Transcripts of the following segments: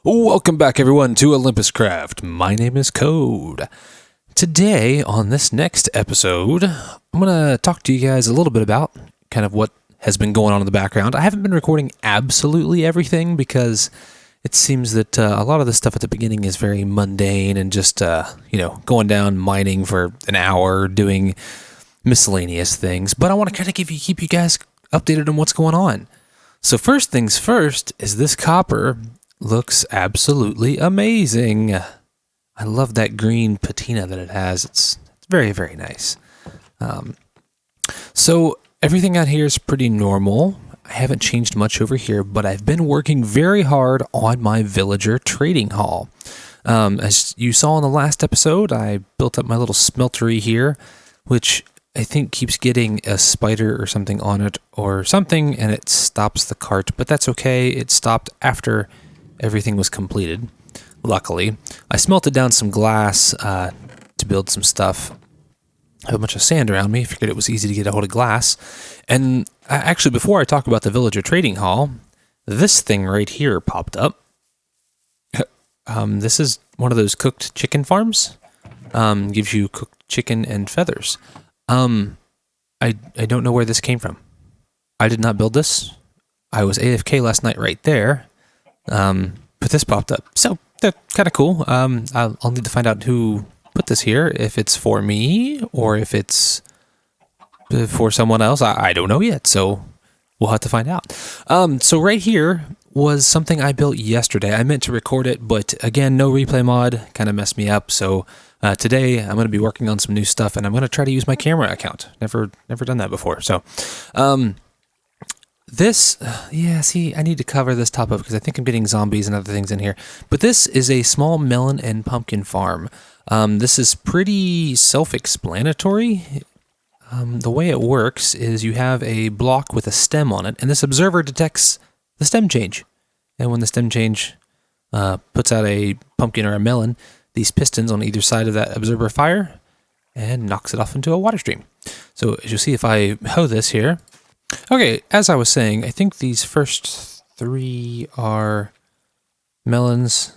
Welcome back, everyone, to OlympusCraft. My name is Code. Today, on this next episode, I'm going to talk to you guys a little bit about kind of what has been going on in the background. I haven't been recording absolutely everything because it seems that a lot of the stuff at the beginning is very mundane and just, going down mining for an hour, doing miscellaneous things. But I want to kind of keep you guys updated on what's going on. So first things first is this copper looks absolutely amazing. I love that green patina that it has. It's very, very nice. So everything out here is pretty normal. I haven't changed much over here, but I've been working very hard on my villager trading hall. As you saw in the last episode, I built up my little smeltery here, which I think keeps getting a spider or something on it or something, and it stops the cart, but that's okay. It stopped after everything was completed, luckily. I smelted down some glass to build some stuff. I have a bunch of sand around me. Figured it was easy to get a hold of glass. And actually, before I talk about the villager trading hall, this thing right here popped up. This is one of those cooked chicken farms. Gives you cooked chicken and feathers. I don't know where this came from. I did not build this. I was AFK last night right there. But this popped up. So that's kind of cool. I'll need to find out who put this here, if it's for me or if it's for someone else. I don't know yet, so we'll have to find out. So right here was something I built yesterday. I meant to record it, but again, no replay mod kind of messed me up. So today I'm going to be working on some new stuff, and I'm going to try to use my camera account. Never done that before. So I need to cover this top up because I think I'm getting zombies and other things in here. But this is a small melon and pumpkin farm. This is pretty self-explanatory. The way it works is you have a block with a stem on it, and this observer detects the stem change. And when the stem change puts out a pumpkin or a melon, these pistons on either side of that observer fire and knocks it off into a water stream. So as you'll see if I hoe this here. Okay, as I was saying, I think these first three are melons.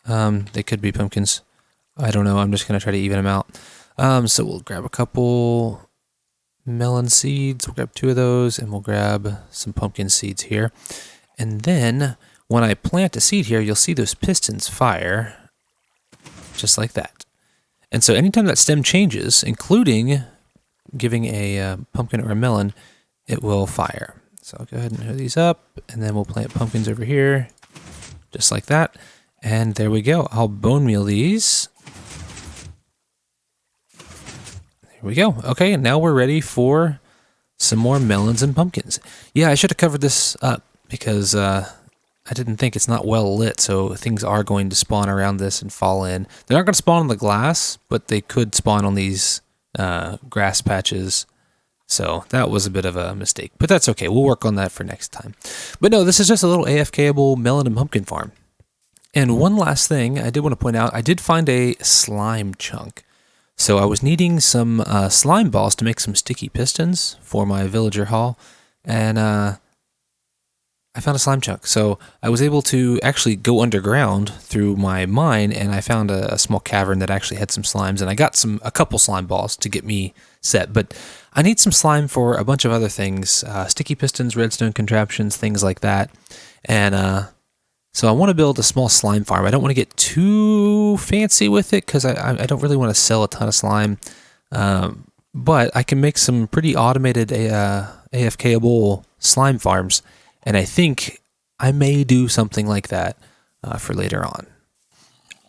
They could be pumpkins. I don't know. I'm just going to try to even them out. So we'll grab a couple melon seeds. We'll grab two of those, and we'll grab some pumpkin seeds here. And then when I plant a seed here, you'll see those pistons fire just like that. And so anytime that stem changes, including giving a pumpkin or a melon, it will fire. So I'll go ahead and hook these up, and then we'll plant pumpkins over here, just like that. And there we go. I'll bone meal these. There we go. Okay, and now we're ready for some more melons and pumpkins. Yeah, I should have covered this up because I didn't think it's not well lit, so things are going to spawn around this and fall in. They're not going to spawn on the glass, but they could spawn on these grass patches. So that was a bit of a mistake, but that's okay. We'll work on that for next time. But no, this is just a little AFK-able melon and pumpkin farm. And one last thing I did want to point out, I did find a slime chunk. So I was needing some slime balls to make some sticky pistons for my villager hall, and I found a slime chunk. So I was able to actually go underground through my mine, and I found a small cavern that actually had some slimes, and I got a couple slime balls to get me set. But I need some slime for a bunch of other things, sticky pistons, redstone contraptions, things like that. And so I want to build a small slime farm. I don't want to get too fancy with it because I don't really want to sell a ton of slime. But I can make some pretty automated AFK-able slime farms. And I think I may do something like that for later on.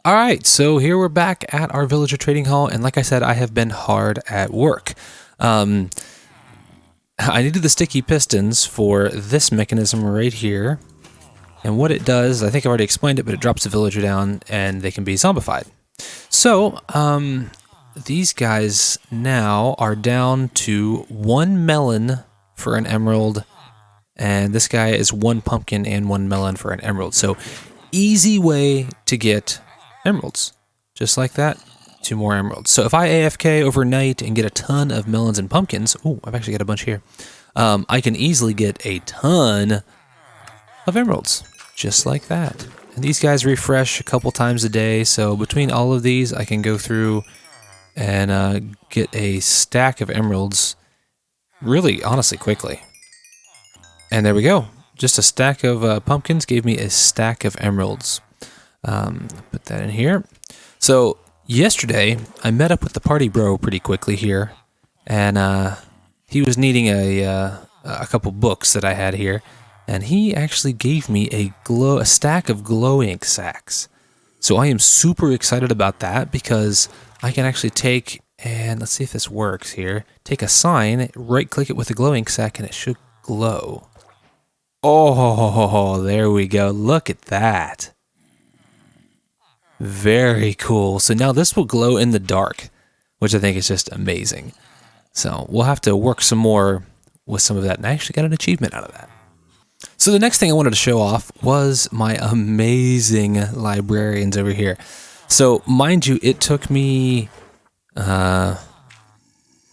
All right, so here we're back at our villager trading hall. And like I said, I have been hard at work. I needed the sticky pistons for this mechanism right here. And what it does, I think I already explained it, but it drops the villager down and they can be zombified. So these guys now are down to 1 melon for an emerald. And this guy is 1 pumpkin and 1 melon for an emerald. So easy way to get emeralds. Just like that, 2 more emeralds. So if I AFK overnight and get a ton of melons and pumpkins, oh, I've actually got a bunch here. I can easily get a ton of emeralds. Just like that. And these guys refresh a couple times a day, so between all of these, I can go through and get a stack of emeralds really, honestly, quickly. And there we go. Just a stack of pumpkins gave me a stack of emeralds. Put that in here. So yesterday, I met up with the party bro pretty quickly here, and he was needing a couple books that I had here, and he actually gave me a stack of glow ink sacks. So I am super excited about that because I can actually take, and let's see if this works here, take a sign, right-click it with a glow ink sack, and it should glow. Oh, there we go. Look at that. Very cool. So now this will glow in the dark, which I think is just amazing. So we'll have to work some more with some of that, and I actually got an achievement out of that. So the next thing I wanted to show off was my amazing librarians over here. So mind you, it took me, I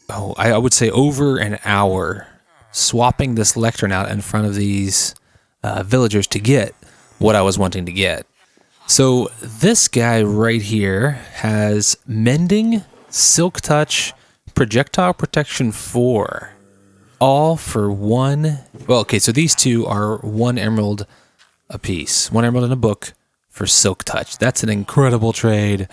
would say over an hour swapping this lectern out in front of these villagers to get what I was wanting to get. So this guy right here has Mending, Silk Touch, Projectile Protection 4. All for one. Well, okay, so these two are 1 emerald a piece. 1 emerald in a book for Silk Touch. That's an incredible trade.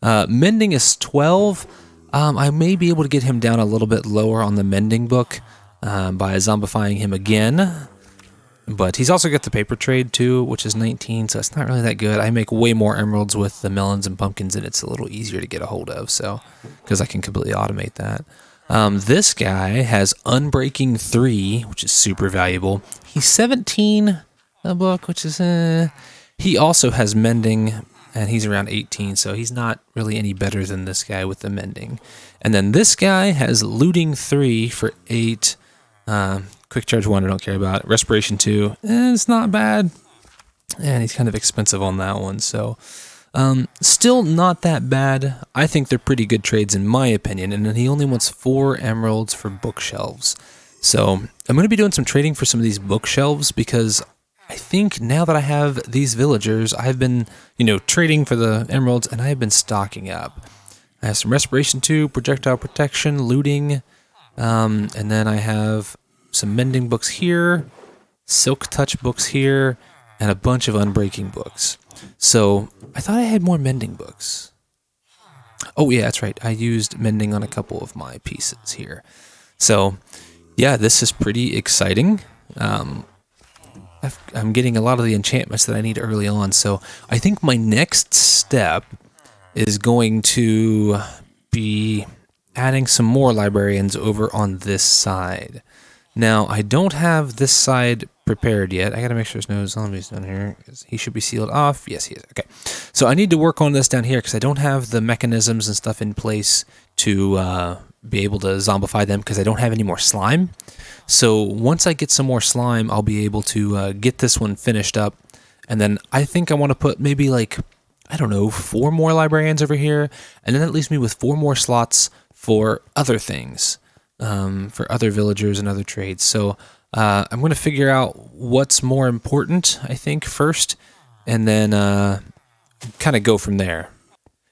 Mending is 12. I may be able to get him down a little bit lower on the Mending book by zombifying him again. But he's also got the paper trade too, which is 19, so it's not really that good. I make way more emeralds with the melons and pumpkins, and it's a little easier to get a hold of, so because I can completely automate that. This guy has Unbreaking 3, which is super valuable. He's 17 a book, which is... He also has Mending, and he's around 18, so he's not really any better than this guy with the Mending. And then this guy has Looting 3 for 8. Quick Charge 1, I don't care about. Respiration 2, it's not bad. And he's kind of expensive on that one, so... still not that bad. I think they're pretty good trades in my opinion, and then he only wants 4 emeralds for bookshelves. So I'm going to be doing some trading for some of these bookshelves because I think now that I have these villagers, I've been, trading for the emeralds, and I have been stocking up. I have some Respiration 2, Projectile Protection, Looting, and then I have some Mending books here, Silk Touch books here, and a bunch of Unbreaking books. So I thought I had more Mending books. Oh yeah, that's right. I used Mending on a couple of my pieces here. So yeah, this is pretty exciting. I'm getting a lot of the enchantments that I need early on. So I think my next step is going to be adding some more librarians over on this side. Now, I don't have this side prepared yet. I gotta make sure there's no zombies down here. He should be sealed off. Yes, he is. Okay. So I need to work on this down here because I don't have the mechanisms and stuff in place to be able to zombify them because I don't have any more slime. So once I get some more slime, I'll be able to get this one finished up. And then I think I want to put maybe 4 more librarians over here. And then that leaves me with 4 more slots for other things. For other villagers and other trades. So I'm going to figure out what's more important, I think, first, and then kind of go from there.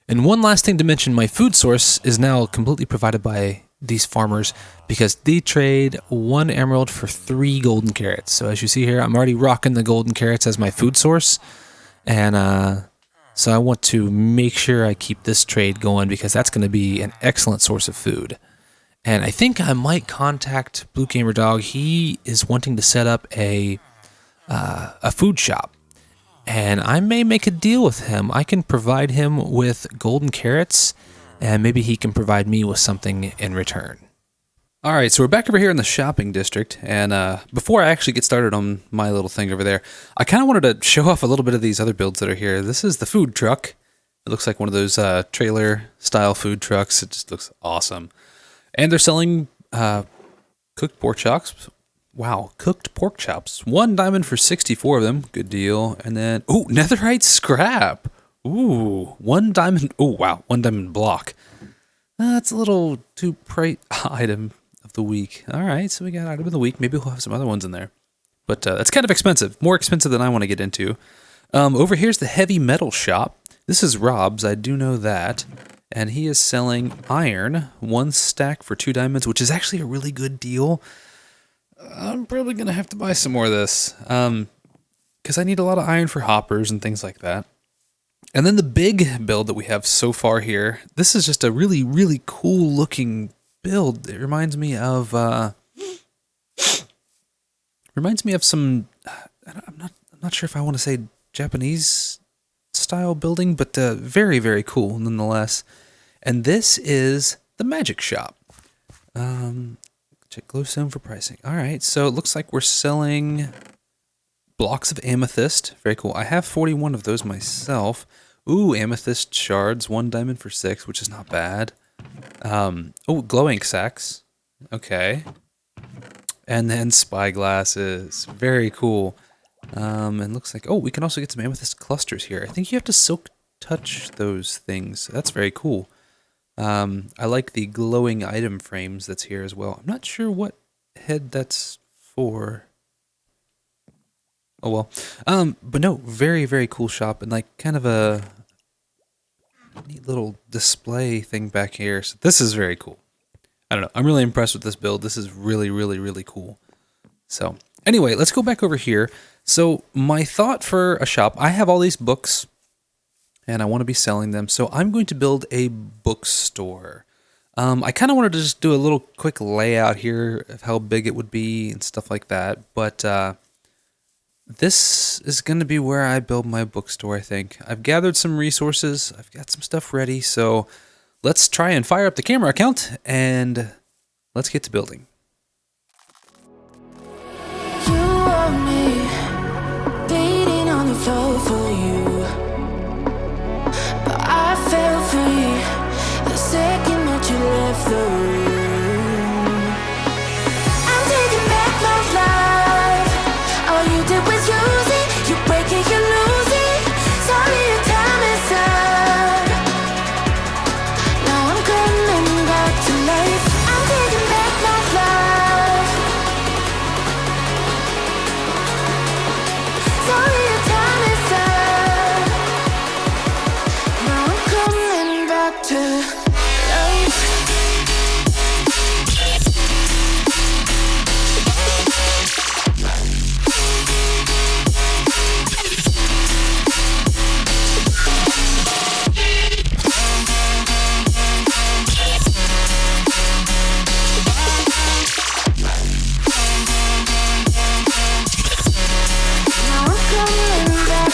And one last thing to mention, my food source is now completely provided by these farmers because they trade 1 emerald for 3 golden carrots. So as you see here, I'm already rocking the golden carrots as my food source. And so I want to make sure I keep this trade going because that's going to be an excellent source of food. And I think I might contact Blue Gamer Dog. He is wanting to set up a food shop. And I may make a deal with him. I can provide him with golden carrots, and maybe he can provide me with something in return. All right, so we're back over here in the shopping district. And before I actually get started on my little thing over there, I kind of wanted to show off a little bit of these other builds that are here. This is the food truck. It looks like one of those trailer-style food trucks. It just looks awesome. And they're selling cooked pork chops. Wow, cooked pork chops. 1 diamond for 64 of them. Good deal. And then, netherite scrap. 1 diamond. Oh, wow, 1 diamond block. That's a little too bright. Item of the week. All right, so we got item of the week. Maybe we'll have some other ones in there. But that's kind of expensive. More expensive than I want to get into. Over here's the heavy metal shop. This is Rob's, I do know that. And he is selling iron, 1 stack for 2 diamonds, which is actually a really good deal. I'm probably going to have to buy some more of this, because I need a lot of iron for hoppers and things like that. And then the big build that we have so far here, this is just a really, really cool looking build. It reminds me of some, I'm not sure if I want to say Japanese style building, but very, very cool nonetheless. And this is the magic shop. Check glowstone for pricing. All right, so it looks like we're selling blocks of amethyst. Very cool. I have 41 of those myself. Ooh, amethyst shards, 1 diamond for 6, which is not bad. Oh, glow ink sacks. Okay. And then spyglasses. Very cool. And looks like, oh, we can also get some amethyst clusters here. I think you have to silk touch those things. That's very cool. I like the glowing item frames that's here as well. I'm not sure what head that's for. Oh well. But no, very, very cool shop, and like kind of a neat little display thing back here. So this is very cool. I don't know. I'm really impressed with this build. This is really, really, really cool. So anyway, let's go back over here. So my thought for a shop, I have all these books and I want to be selling them. So I'm going to build a bookstore. I kind of wanted to just do a little quick layout here of how big it would be and stuff like that. But this is going to be where I build my bookstore, I think. I've gathered some resources. I've got some stuff ready. So let's try and fire up the camera account and let's get to building. You want me bleeding on the floor for you, but I fell free the second that you left the room. I'm taking back my life. All you did was use it. You break it, you lose it. Sorry, your time is up. Now I'm coming back to life. I'm taking back my life. Sorry, your time is up. Now I'm coming back to life. Now I'm coming back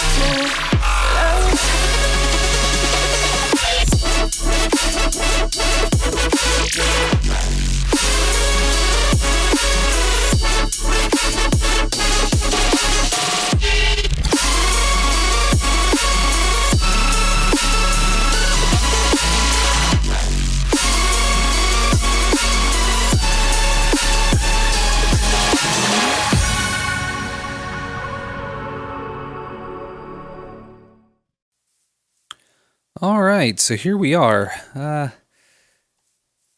to life. All right, so here we are.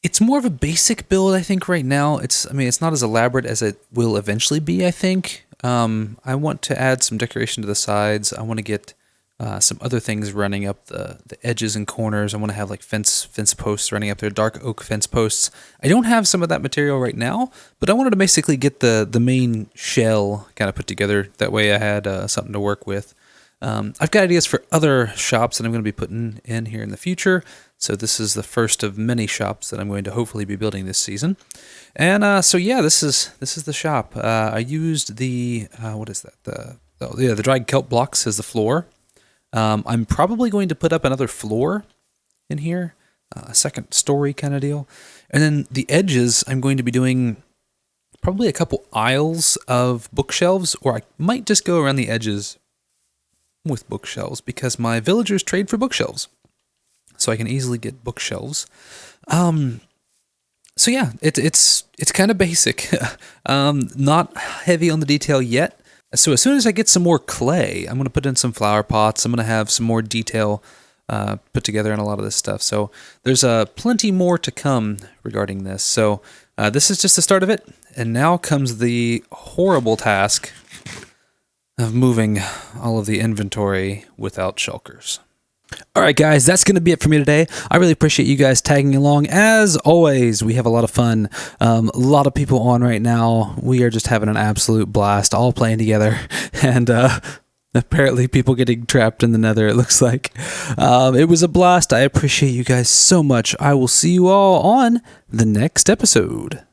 It's more of a basic build, I think, right now. I mean, it's not as elaborate as it will eventually be, I think. I want to add some decoration to the sides. I want to get some other things running up the edges and corners. I want to have like fence posts running up there, dark oak fence posts. I don't have some of that material right now, but I wanted to basically get the main shell kind of put together. That way I had something to work with. I've got ideas for other shops that I'm going to be putting in here in the future. So this is the first of many shops that I'm going to hopefully be building this season. And so yeah, this is the shop. I used the what is that? The dried kelp blocks as the floor. I'm probably going to put up another floor in here, a second story kind of deal. And then the edges, I'm going to be doing probably a couple aisles of bookshelves, or I might just go around the edges with bookshelves because my villagers trade for bookshelves, so I can easily get bookshelves. So yeah, it's kind of basic, not heavy on the detail yet. So as soon as I get some more clay, I'm going to put in some flower pots. I'm going to have some more detail put together on a lot of this stuff. So there's plenty more to come regarding this. So this is just the start of it, and now comes the horrible task of moving all of the inventory without shulkers. All right, guys, that's going to be it for me today. I really appreciate you guys tagging along. As always, we have a lot of fun. A lot of people on right now. We are just having an absolute blast, all playing together. And apparently people getting trapped in the nether, it looks like. It was a blast. I appreciate you guys so much. I will see you all on the next episode.